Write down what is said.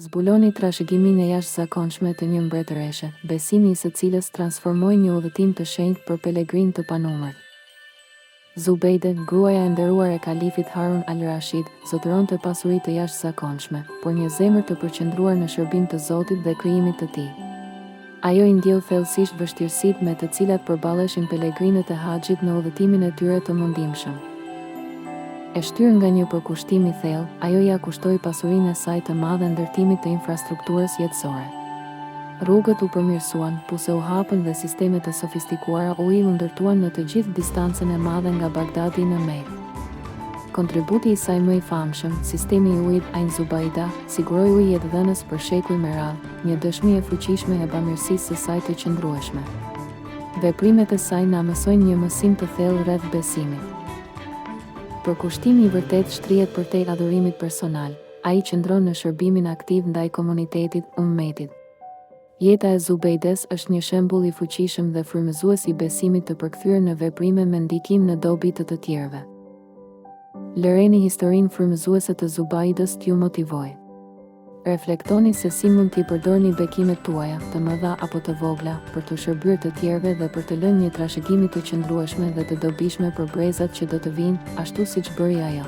Zbuloni trashëgimin e jashtëzakonshme të një mbretëreshe, besimi i së cilës transformoi një udhëtim të shenjtë për pelegrin të panumër. Zubejde, gruaja e nderuar e kalifit Harun al-Rashid, zotëronte pasuri të jashtëzakonshme, por një zemër të përqendruar në shërbim të Zotit dhe krijimit të tij. Ajo i ndjell thellësisht vështirësitë me të cilat përballeshin pelegrinët e haxhit në udhëtimin e tyre të mundimshëm. E shtyrë nga një përkushtim i thellë, ajo ja kushtoi pasurinë e saj të madhe ndërtimit të infrastrukturës jetësore. Rrugët u përmirësuan, puse u hapën dhe sistemet e sofistikuara u ndërtuan në të gjithë distancën e madhe nga Bagdadi në Mekë. Kontributi i saj më i famshëm, sistemi i ujit Ain Zubaida, siguroi ujë jetëdhënës për shekuj me radhë, një dëshmi e fuqishme e bamirësisë së saj të qëndrueshme. Veprimet e saj na mësojnë një mësim të thellë rreth besimit. Përkushtimi i vërtet shtrihet përtej adhurimit personal, ai qëndron në shërbimin aktiv ndaj komunitetit, ummetit. Jeta e Zubejdes është një shembull i fuqishëm dhe frymëzues i besimit të përkthyer në veprime me ndikim në dobi të tjerëve. Lëreni historinë frymëzuese të Zubaides t'ju motivoj. Reflektoni se si mund t'i përdorni bekimet tuaja, të mëdha apo të vogla, për të shërbyer të tjerëve dhe për të lënë një trashëgimi të qëndrueshme dhe të dobishme për brezat që do të vinë, ashtu siç bëri ajo.